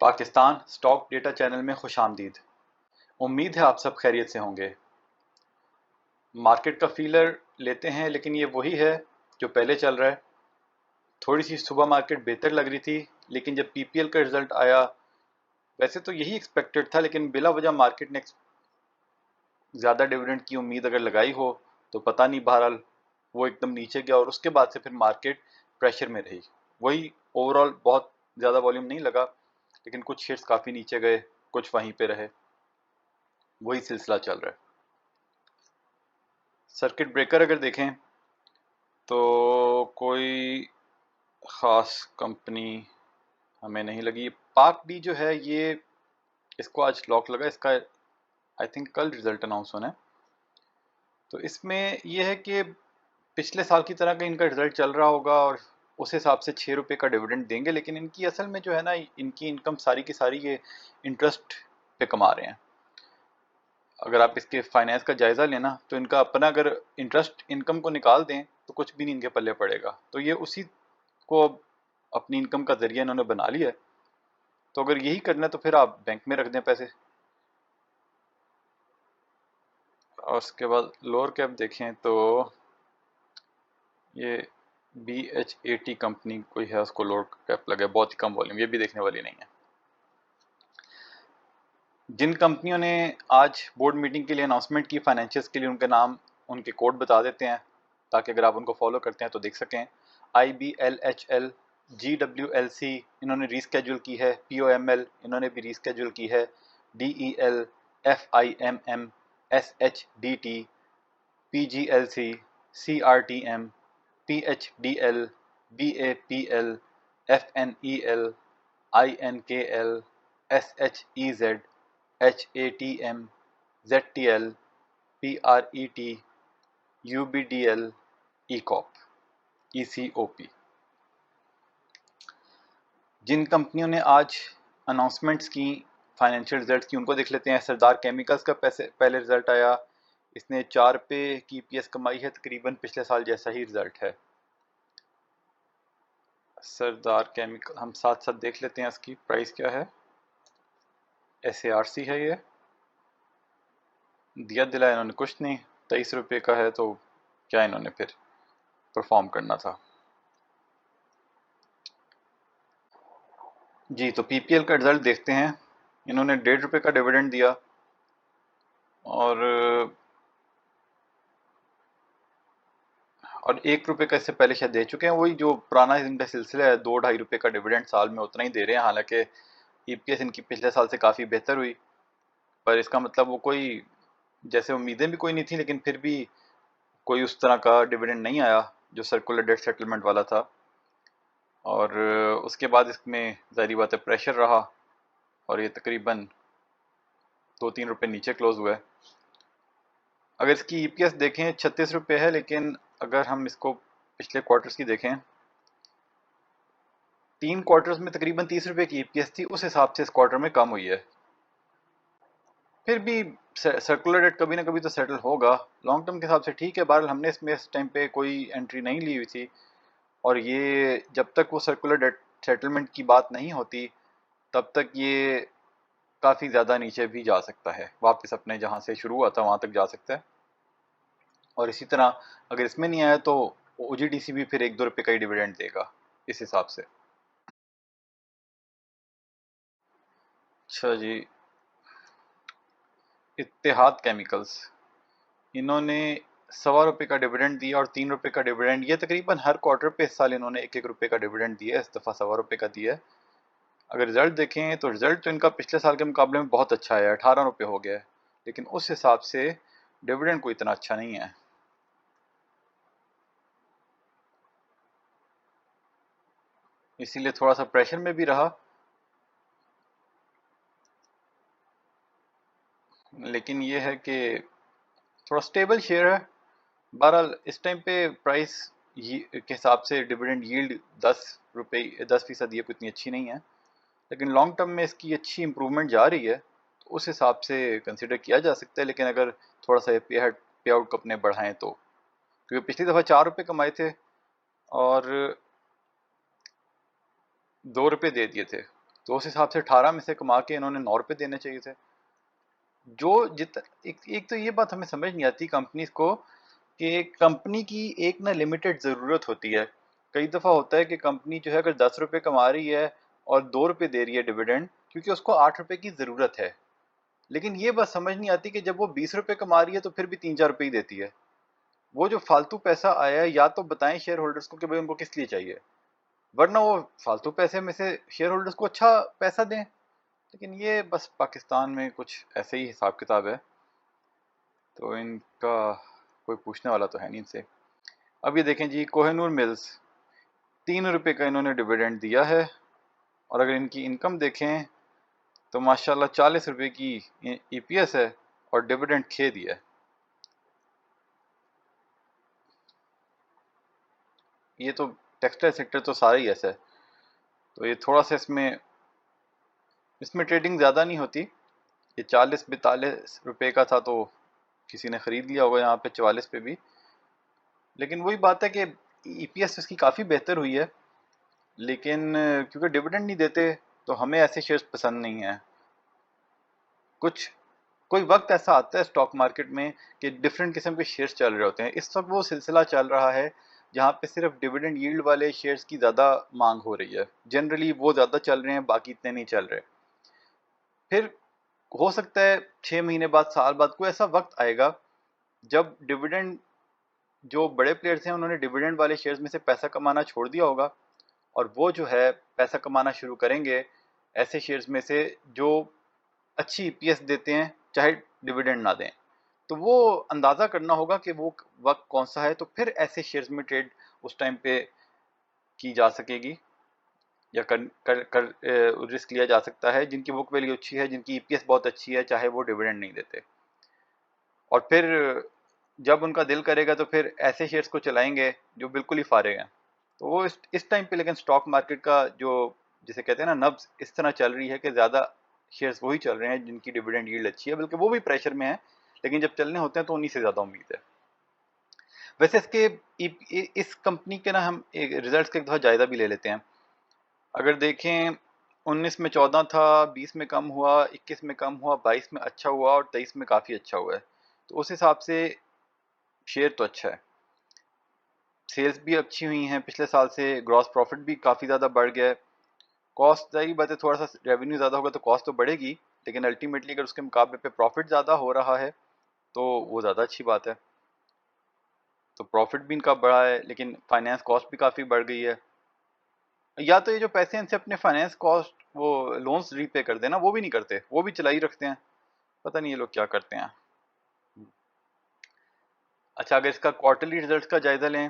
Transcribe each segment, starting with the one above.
Pakistan stock data channel में खुशामदीद। उम्मीद है आप सब खैरियत से होंगे। मार्केट का फीलर लेते हैं, लेकिन ये वही है जो पहले चल रहा है। थोड़ी सी सुबह मार्केट बेहतर लग रही थी, लेकिन जब पीपीएल का रिजल्ट आया, वैसे तो यही एक्सपेक्टेड था, लेकिन बिला वजह मार्केट ने ज़्यादा डिविडेंड की उम्मीद अगर लगाई हो तो पता नहीं, बहरहाल वो एकदम नीचे गया और उसके बाद से फिर मार्केट प्रेशर में रही। वही ओवरऑल बहुत ज़्यादा वॉल्यूम नहीं लगा, लेकिन कुछ शेयर्स काफ़ी नीचे गए, कुछ वहीं पे रहे। वही सिलसिला चल रहा है। सर्किट ब्रेकर अगर देखें तो कोई ख़ास कंपनी हमें नहीं लगी। पार्क डी जो है, ये इसको आज लॉक लगा, इसका आई थिंक कल रिजल्ट अनाउंस होना है। तो इसमें यह है कि पिछले साल की तरह का इनका रिजल्ट चल रहा होगा और उस हिसाब से 6 रुपये का डिविडेंड देंगे, लेकिन इनकी असल में जो है ना, इनकी इनकम सारी की सारी ये इंटरेस्ट पे कमा रहे हैं। अगर आप इसके फाइनेंस का जायज़ा लेना तो इनका अपना अगर इंटरेस्ट इनकम को निकाल दें तो कुछ भी नहीं इनके पल्ले पड़ेगा। तो ये उसी को अब अपनी इनकम का जरिया इन्होंने बना लिया है। तो अगर यही करना है तो फिर आप बैंक में रख दें पैसे। और उसके बाद लोअर कैप देखें तो ये BHAT कंपनी कोई है, उसको लोअर कैप लगा है, बहुत ही कम वॉल्यूम, ये भी देखने वाली नहीं है। जिन कंपनियों ने आज बोर्ड मीटिंग के लिए अनाउंसमेंट की फाइनेंशियल्स के लिए, उनके नाम, उनके कोड बता देते हैं ताकि अगर आप उनको फॉलो करते हैं तो देख सकें। IBLHL, GWLC इन्होंने रीस्केड्यूल की है, POML इन्होंने भी रीस्केड्यूल की है, DEL, FIMM, SHDT, PGLC, CRTM, PHDL, BAPL, FNEL, INKL, SHEZ, HATM, ZTL, PRET, UBDL, ECOP। जिन कंपनियों ने आज अनाउंसमेंट्स की, फाइनेंशियल रिजल्ट्स की, उनको देख लेते हैं। सरदार केमिकल्स का पहले रिजल्ट आया, इसने 4 पे की EPS कमाई है, तकरीबन पिछले साल जैसा ही रिजल्ट है। सरदार केमिकल हम साथ साथ देख लेते हैं, इसकी प्राइस क्या है। SARC है, ये दिया दिला इन्होंने कुछ नहीं, 23 रुपये का है, तो क्या इन्होंने फिर परफॉर्म करना था। जी, तो PPL का रिजल्ट देखते हैं। इन्होंने 1.5 रुपये का डिविडेंड दिया और 1 रुपये का इससे पहले शायद दे चुके हैं। वही जो पुराना इनका सिलसिला है, 2-2.5 रुपये का डिविडेंड साल में उतना ही दे रहे हैं। हालांकि EPS इनकी पिछले साल से काफ़ी बेहतर हुई, पर इसका मतलब वो कोई, जैसे उम्मीदें भी कोई नहीं थी, लेकिन फिर भी कोई उस तरह का डिविडेंड नहीं आया जो सर्कुलर डेट सेटलमेंट वाला था। और उसके बाद इसमें ज़ाहिर बात है प्रेशर रहा और ये तकरीबन 2-3 रुपये नीचे क्लोज हुआ है। अगर इसकी EPS देखें 36 रुपये है, लेकिन अगर हम इसको पिछले क्वार्टर्स की देखें, 3 क्वार्टर्स में तकरीबन 30 रुपये की EPS थी, उस हिसाब से इस क्वार्टर में कम हुई है। फिर भी सर्कुलर डेट कभी ना कभी तो सेटल होगा, लॉन्ग टर्म के हिसाब से ठीक है। बहरहाल हमने इसमें इस टाइम पे कोई एंट्री नहीं ली हुई थी, और ये जब तक वो सर्कुलर डेट सेटलमेंट की बात नहीं होती तब तक ये काफ़ी ज़्यादा नीचे भी जा सकता है, वापस अपने जहाँ से शुरू हुआ था वहाँ तक जा सकता है। और इसी तरह अगर इसमें नहीं आया तो OGDC भी फिर 1-2 रुपये का ही डिविडेंड देगा इस हिसाब से। अच्छा जी, इत्तेहाद केमिकल्स, इन्होंने 1.25 रुपये का डिविडेंड दिया और 3 रुपये का डिविडेंड। ये तकरीबन हर क्वार्टर पे इस साल इन्होंने 1-1 रुपये का डिविडेंड दिया है, इस दफ़ा 1.25 रुपये का दिया है। अगर रिजल्ट देखें तो रिजल्ट तो इनका पिछले साल के मुकाबले में बहुत अच्छा है, 18 रुपये हो गया है, लेकिन उस हिसाब से डिविडेंड कोई इतना अच्छा नहीं है। इसीलिए थोड़ा सा प्रेशर में भी रहा, लेकिन ये है कि थोड़ा स्टेबल शेयर है। बहरहाल इस टाइम पे प्राइस के हिसाब से डिविडेंड यील्ड 10 रुपये 10% ये कोई इतनी अच्छी नहीं है, लेकिन लॉन्ग टर्म में इसकी अच्छी इंप्रूवमेंट जा रही है, तो उस हिसाब से कंसिडर किया जा सकता है। लेकिन अगर थोड़ा सा पे आउट अपने बढ़ाएं तो, क्योंकि पिछली दफ़ा 4 रुपये कमाए थे और 2 रुपये दे दिए थे, तो उस हिसाब से 18 में से कमा के इन्होंने 9 रुपये देने चाहिए थे। जो एक तो ये बात हमें समझ नहीं आती कंपनीज को कि कंपनी की एक ना लिमिटेड ज़रूरत होती है। कई दफ़ा होता है कि कंपनी जो है अगर 10 रुपये कमा रही है और 2 रुपये दे रही है डिविडेंड, क्योंकि उसको 8 रुपये की ज़रूरत है। लेकिन ये बात समझ नहीं आती कि जब वो 20 रुपये कमा रही है तो फिर भी 3-4 रुपये ही देती है। वो जो फालतू पैसा आया है या तो बताएं शेयर होल्डर्स को कि भाई उनको किस लिए चाहिए, वरना वो फालतू पैसे में से शेयर होल्डर्स को अच्छा पैसा दें। लेकिन ये बस पाकिस्तान में कुछ ऐसे ही हिसाब किताब है, तो इनका कोई पूछने वाला तो है नहीं इनसे। अब ये देखें जी, कोहिनूर मिल्स 3 रुपये का इन्होंने डिविडेंड दिया है, और अगर इनकी इनकम देखें तो माशाल्लाह 40 रुपये की ईपीएस है और डिविडेंड खे दिया है। ये तो टेक्सटाइल सेक्टर तो सारा ही ऐसा है, तो ये थोड़ा सा इसमें ट्रेडिंग ज़्यादा नहीं होती। ये 40-42 रुपये का था तो किसी ने ख़रीद लिया होगा यहाँ पे 44 पे भी। लेकिन वही बात है कि ईपीएस इसकी काफ़ी बेहतर हुई है, लेकिन क्योंकि डिविडेंड नहीं देते तो हमें ऐसे शेयर्स पसंद नहीं है। कोई वक्त ऐसा आता है स्टॉक मार्केट में कि डिफरेंट किस्म के शेयर्स चल रहे होते हैं। इस वक्त वो सिलसिला चल रहा है जहाँ पे सिर्फ डिविडेंड यील्ड वाले शेयर्स की ज़्यादा मांग हो रही है। जनरली वो ज़्यादा चल रहे हैं, बाकी इतने नहीं चल रहे। फिर हो सकता है 6 महीने बाद, साल बाद कोई ऐसा वक्त आएगा जब डिविडेंड, जो बड़े प्लेयर्स हैं उन्होंने डिविडेंड वाले शेयर्स में से पैसा कमाना छोड़ दिया होगा, और वो जो है पैसा कमाना शुरू करेंगे ऐसे शेयर्स में से जो अच्छी ईपीएस देते हैं चाहे डिविडेंड ना दें। तो वो अंदाज़ा करना होगा कि वो वक्त कौन सा है, तो फिर ऐसे शेयर्स में ट्रेड उस टाइम पे की जा सकेगी, या कर रिस्क लिया जा सकता है जिनकी बुक वैल्यू अच्छी है, जिनकी ईपीएस बहुत अच्छी है, चाहे वो डिविडेंड नहीं देते। और फिर जब उनका दिल करेगा तो फिर ऐसे शेयर्स को चलाएंगे जो बिल्कुल ही फारिग हैं। तो वो इस टाइम पे लेकिन स्टॉक मार्केट का जो, जिसे कहते हैं ना, नब्ज इस तरह चल रही है कि ज़्यादा शेयर्स वही चल रहे हैं जिनकी डिविडेंड यील्ड अच्छी है, बल्कि वो भी प्रेशर में है, लेकिन जब चलने होते हैं तो उन्हीं से ज़्यादा उम्मीद है। वैसे इसके इस कंपनी के ना हम एक रिजल्ट्स का एक दफ़ा जायज़ा भी ले लेते हैं। अगर देखें 19 में 14 था, 20 में कम हुआ, 21 में कम हुआ, 22 में अच्छा हुआ और 23 में काफ़ी अच्छा हुआ है। तो उस हिसाब से शेयर तो अच्छा है। सेल्स भी अच्छी हुई हैं पिछले साल से, ग्रॉस प्रॉफिट भी काफ़ी ज़्यादा बढ़ गया है। कॉस्ट, जाहिर बात है, थोड़ा सा रेवेन्यू ज़्यादा होगा तो कॉस्ट तो बढ़ेगी, लेकिन अल्टीमेटली अगर उसके मुकाबले पे प्रॉफिट ज़्यादा हो रहा है तो वो ज़्यादा अच्छी बात है। तो प्रॉफिट भी इनका बढ़ा है, लेकिन फाइनेंस कॉस्ट भी काफ़ी बढ़ गई है। या तो ये जो पैसे इनसे अपने फाइनेंस कॉस्ट, वो लोन्स रीपे कर देना, वो भी नहीं करते, वो भी चला ही रखते हैं। पता नहीं ये लोग क्या करते हैं। अच्छा, अगर इसका क्वार्टरली रिजल्ट का जायज़ा लें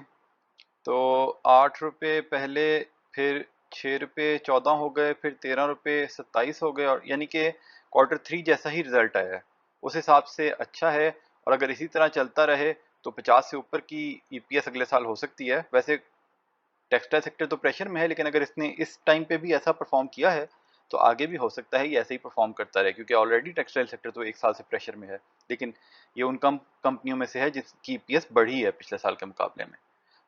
तो 8 रुपये पहले, फिर 6 रुपये 14 हो गए, फिर 13 रुपये 27 हो गए, और यानी कि Q3 जैसा ही रिजल्ट आया है। उस हिसाब से अच्छा है, और अगर इसी तरह चलता रहे तो 50 से ऊपर की ईपीएस अगले साल हो सकती है। वैसे टेक्सटाइल सेक्टर तो प्रेशर में है, लेकिन अगर इसने इस टाइम पे भी ऐसा परफॉर्म किया है तो आगे भी हो सकता है ये ऐसे ही परफॉर्म करता रहे, क्योंकि ऑलरेडी टेक्सटाइल सेक्टर तो 1 साल से प्रेशर में है। लेकिन ये उन कंपनियों में से है जिसकी ईपीएस बढ़ी है पिछले साल के मुकाबले में।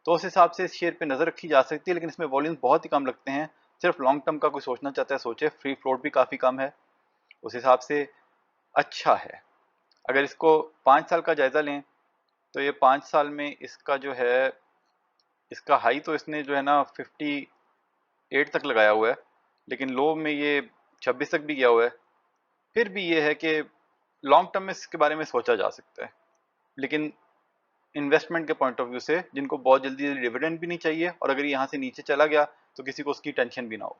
तो उस हिसाब से इस शेयर पे नज़र रखी जा सकती है, लेकिन इसमें वॉल्यूम बहुत ही कम लगते हैं। सिर्फ लॉन्ग टर्म का कोई सोचना चाहता है सोचे, फ्री फ्लोट भी काफ़ी कम है, उस हिसाब से अच्छा है। अगर इसको 5 साल का जायज़ा लें तो ये 5 साल में इसका जो है, इसका हाई तो इसने जो है ना 58 तक लगाया हुआ है, लेकिन लो में ये 26 तक भी गया हुआ है। फिर भी ये है कि लॉन्ग टर्म में इसके बारे में सोचा जा सकता है, लेकिन इन्वेस्टमेंट के पॉइंट ऑफ व्यू से जिनको बहुत जल्दी डिविडेंड भी नहीं चाहिए, और अगर यहाँ से नीचे चला गया तो किसी को उसकी टेंशन भी ना हो।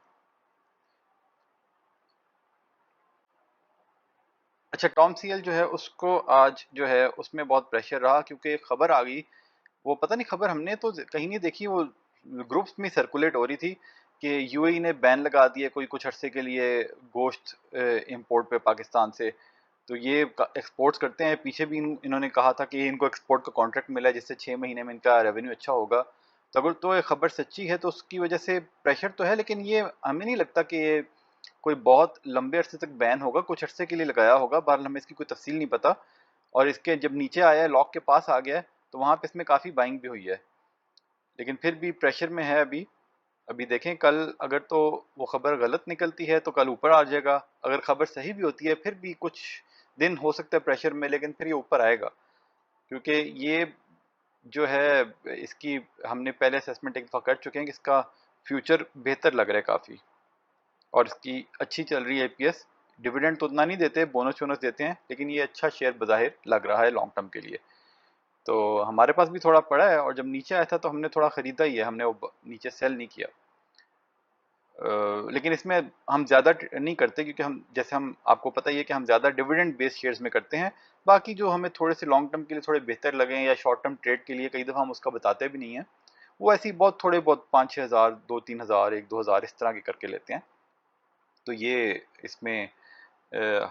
अच्छा, टॉम सीएल जो है उसको आज जो है उसमें बहुत प्रेशर रहा, क्योंकि एक खबर आ गई, वो पता नहीं खबर हमने तो कहीं नहीं देखी, वो ग्रुप्स में सर्कुलेट हो रही थी कि यूएई ने बैन लगा दिया कोई कुछ अरसे के लिए गोश्त इंपोर्ट पे पाकिस्तान से। तो ये एक्सपोर्ट्स करते हैं, पीछे भी इन्होंने कहा था कि इनको एक्सपोर्ट का कॉन्ट्रैक्ट मिला है जिससे 6 महीने में इनका रेवेन्यू अच्छा होगा। तो अगर तो ये खबर सच्ची है तो उसकी वजह से प्रेशर तो है, लेकिन ये हमें नहीं लगता कि ये कोई बहुत लंबे अरसे तक बैन होगा, कुछ अरसे के लिए लगाया होगा, बहरहाल हमें इसकी कोई तफसील नहीं पता। और इसके जब नीचे आया है, लॉक के पास आ गया है, तो वहाँ पे इसमें काफ़ी बाइंग भी हुई है, लेकिन फिर भी प्रेशर में है अभी। अभी देखें कल अगर तो वो खबर गलत निकलती है तो कल ऊपर आ जाएगा, अगर खबर सही भी होती है फिर भी कुछ दिन हो सकता है प्रेशर में, लेकिन फिर ये ऊपर आएगा। क्योंकि ये जो है इसकी हमने पहले असेसमेंट एक दफ़ा कर चुके हैं कि इसका फ्यूचर बेहतर लग रहा है काफ़ी, और इसकी अच्छी चल रही है एपीएस। डिविडेंड तो उतना नहीं देते, बोनस वोनस देते हैं, लेकिन ये अच्छा शेयर बज़ाहिर लग रहा है लॉन्ग टर्म के लिए। तो हमारे पास भी थोड़ा पड़ा है, और जब नीचे आया था तो हमने थोड़ा ख़रीदा ही है, हमने वो नीचे सेल नहीं किया। लेकिन इसमें हम ज़्यादा नहीं करते, क्योंकि हम जैसे हम आपको पता ही है कि हम ज़्यादा डिविडेंड बेस्ड शेयर्स में करते हैं। बाकी जो हमें थोड़े से लॉन्ग टर्म के लिए थोड़े बेहतर लगे या शॉर्ट टर्म ट्रेड के लिए कई दफ़ा हम उसका बताते भी नहीं हैं, वो ऐसी बहुत थोड़े बहुत 5-6 हज़ार, 2-3 हज़ार, 1-2 हज़ार इस तरह के करके लेते हैं। तो ये इसमें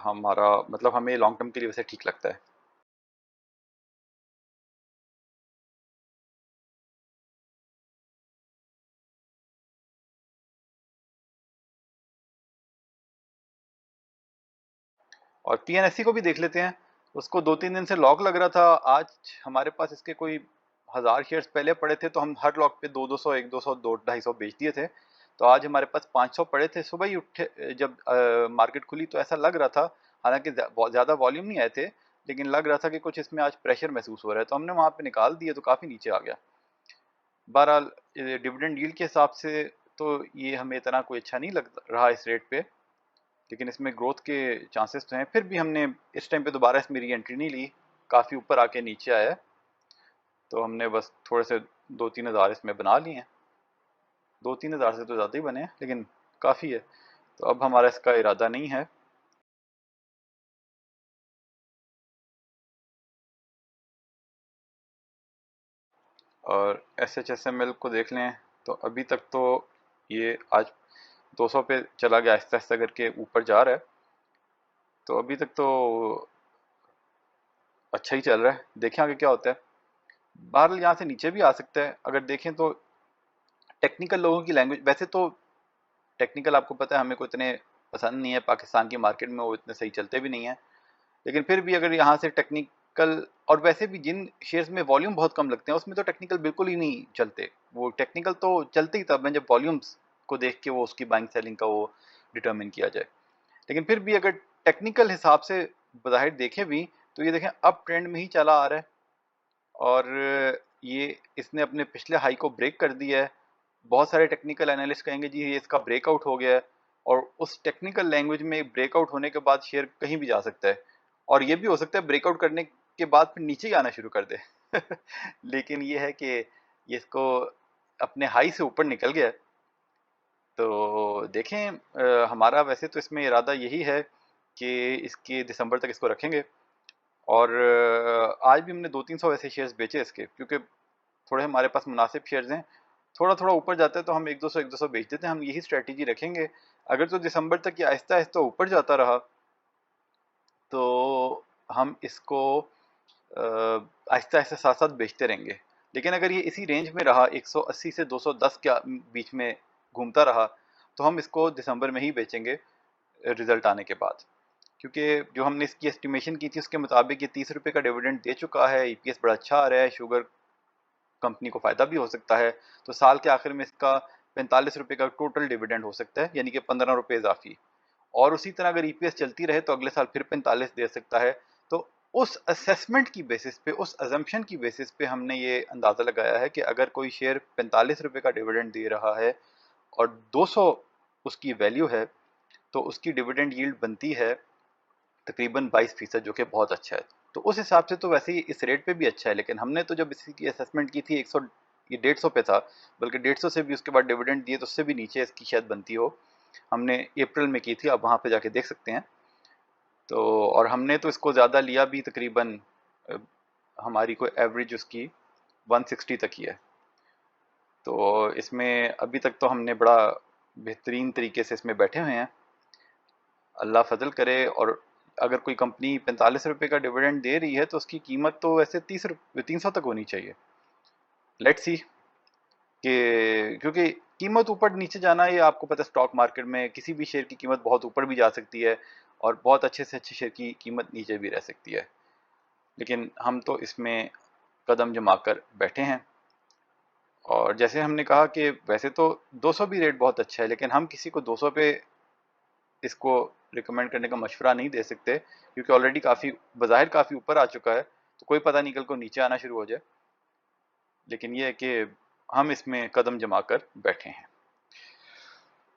हमारा मतलब हमें लॉन्ग टर्म के लिए वैसे ठीक लगता है। और पीएनएससी को भी देख लेते हैं, उसको 2-3 दिन से लॉक लग रहा था। आज हमारे पास इसके कोई 1000 शेयर्स पहले पड़े थे, तो हम हर लॉक पे 200-200, 1-200, 200-250 बेच दिए थे। तो आज हमारे पास 500 पड़े थे। सुबह ही उठे जब मार्केट खुली तो ऐसा लग रहा था, हालांकि ज़्यादा वॉल्यूम नहीं आए थे, लेकिन लग रहा था कि कुछ इसमें आज प्रेशर महसूस हो रहा है, तो हमने वहाँ पे निकाल दिए, तो काफ़ी नीचे आ गया। बहरहाल डिविडेंड यील्ड के हिसाब से तो ये हमें इतना कोई अच्छा नहीं लग रहा इस रेट पे, लेकिन इसमें ग्रोथ के चांसेस तो हैं। फिर भी हमने इस टाइम पे दोबारा इसमें री एंट्री नहीं ली, काफ़ी ऊपर आके नीचे आया है, तो हमने बस थोड़े से 2-3 हज़ार इसमें बना लिए हैं। 2-3 हज़ार से तो ज़्यादा ही बने हैं, लेकिन काफ़ी है। तो अब हमारा इसका इरादा नहीं है। और SHSML को देख लें तो अभी तक तो ये आज 200 पे चला गया, आहिस्ता आहिस्ता करके ऊपर जा रहा है, तो अभी तक तो अच्छा ही चल रहा है। देखें आगे क्या होता है। बहरहाल यहाँ से नीचे भी आ सकता है अगर देखें तो। टेक्निकल लोगों की लैंग्वेज वैसे तो, टेक्निकल आपको पता है हमें को इतने पसंद नहीं है, पाकिस्तान की मार्केट में वो इतने सही चलते भी नहीं है, लेकिन फिर भी अगर यहाँ से टेक्निकल, और वैसे भी जिन शेयर्स में वॉल्यूम बहुत कम लगते हैं उसमें तो टेक्निकल बिल्कुल ही नहीं चलते। वो टेक्निकल तो चलते ही तब हैं जब वॉल्यूम्स को देख के वो उसकी बाइंग सेलिंग का वो डिटरमिन किया जाए। लेकिन फिर भी अगर टेक्निकल हिसाब से बाहिर देखें भी, तो ये देखें अप ट्रेंड में ही चला आ रहा है, और ये इसने अपने पिछले हाई को ब्रेक कर दिया है। बहुत सारे टेक्निकल एनालिस्ट कहेंगे जी ये इसका ब्रेकआउट हो गया है, और उस टेक्निकल लैंग्वेज में ब्रेकआउट होने के बाद शेयर कहीं भी जा सकता है, और ये भी हो सकता है ब्रेकआउट करने के बाद फिर नीचे ही आना शुरू कर दे। लेकिन ये है कि ये इसको अपने हाई से ऊपर निकल गया है। तो देखें हमारा वैसे तो इसमें इरादा यही है कि इसके दिसंबर तक इसको रखेंगे, और आज भी हमने 200-300 ऐसे शेयर्स बेचे इसके, क्योंकि थोड़े हमारे पास मुनासिब शेयर्स हैं। थोड़ा थोड़ा ऊपर जाता है तो हम 1-200 बेच देते हैं, हम यही स्ट्रेटेजी रखेंगे। अगर तो दिसंबर तक ये आहिस्ता आहिस्ता ऊपर जाता रहा तो हम इसको आहिस्ता आहिस्ता साथ साथ बेचते रहेंगे। लेकिन अगर ये इसी रेंज में रहा 180 से 210 के बीच में घूमता रहा, तो हम इसको दिसंबर में ही बेचेंगे रिजल्ट आने के बाद। क्योंकि जो हमने इसकी एस्टिमेशन की थी उसके मुताबिक ये 30 रुपये का डिविडेंड दे चुका है, ईपीएस बड़ा अच्छा आ रहा है, शुगर कंपनी को फ़ायदा भी हो सकता है। तो साल के आखिर में इसका 45 रुपये का टोटल डिविडेंड हो सकता है, यानी कि 15 रुपये इजाफी। और उसी तरह अगर ईपीएस चलती रहे तो अगले साल फिर 45 दे सकता है। तो उस असेसमेंट की बेसिस पे, उस अजम्पशन की बेसिस पे हमने ये अंदाज़ा लगाया है कि अगर कोई शेयर 45 रुपये का डिविडेंड दे रहा है और 200 उसकी वैल्यू है, तो उसकी डिविडेंड यील्ड बनती है तकरीबन 22%, जो कि बहुत अच्छा है। तो उस हिसाब से तो वैसे ही इस रेट पे भी अच्छा है, लेकिन हमने तो जब इसकी असेसमेंट की थी 100, ये 150 पे था, बल्कि 150 से भी उसके बाद डिविडेंड दिए तो उससे भी नीचे इसकी शायद बनती हो। हमने अप्रैल में की थी, आप वहाँ पे जाके देख सकते हैं। तो और हमने तो इसको ज़्यादा लिया भी, तकरीबन अ, हमारी कोई एवरेज उसकी 160 तक ही है। तो इसमें अभी तक तो हमने बड़ा बेहतरीन तरीके से इसमें बैठे हुए हैं। अल्लाह फजल करे, और अगर कोई कंपनी 45 रुपये का डिविडेंड दे रही है तो उसकी कीमत तो वैसे 300 तक होनी चाहिए। लेट्स सी कि, क्योंकि कीमत ऊपर नीचे जाना, ये आपको पता है स्टॉक मार्केट में किसी भी शेयर की कीमत बहुत ऊपर भी जा सकती है, और बहुत अच्छे से अच्छे शेयर की कीमत नीचे भी रह सकती है। लेकिन हम तो इसमें कदम जमा कर बैठे हैं, और जैसे हमने कहा कि वैसे तो 200 भी रेट बहुत अच्छा है, लेकिन हम किसी को 200 पे इसको रिकमेंड करने का मशवरा नहीं दे सकते, क्योंकि ऑलरेडी काफ़ी बज़ाहिर काफ़ी ऊपर आ चुका है, तो कोई पता नहीं कल को नीचे आना शुरू हो जाए। लेकिन ये है कि हम इसमें कदम जमा कर बैठे हैं।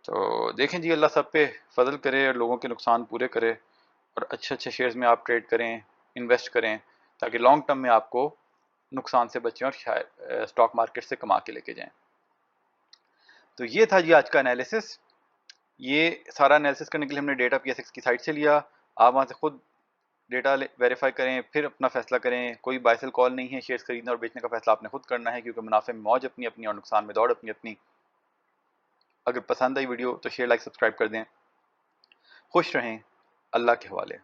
तो देखें जी, अल्लाह सब पे फजल करे और लोगों के नुकसान पूरे करे, और अच्छे अच्छे शेयर्स में आप ट्रेड करें, इन्वेस्ट करें, ताकि लॉन्ग टर्म में आपको नुकसान से बचें और शायद स्टॉक मार्केट से कमा के लेके जाएं। तो ये था जी आज का एनालिसिस। ये सारा एनालिसिस करने के लिए हमने डेटा PSX की साइट से लिया। आप वहाँ से खुद डेटा वेरीफाई करें, फिर अपना फैसला करें। कोई बाय सेल कॉल नहीं है, शेयर्स खरीदने और बेचने का फैसला आपने खुद करना है, क्योंकि मुनाफे में मौज अपनी अपनी और नुकसान में दौड़ अपनी अपनी। अगर पसंद आई वीडियो तो शेयर, लाइक, सब्सक्राइब कर दें। खुश रहें, अल्लाह के हवाले।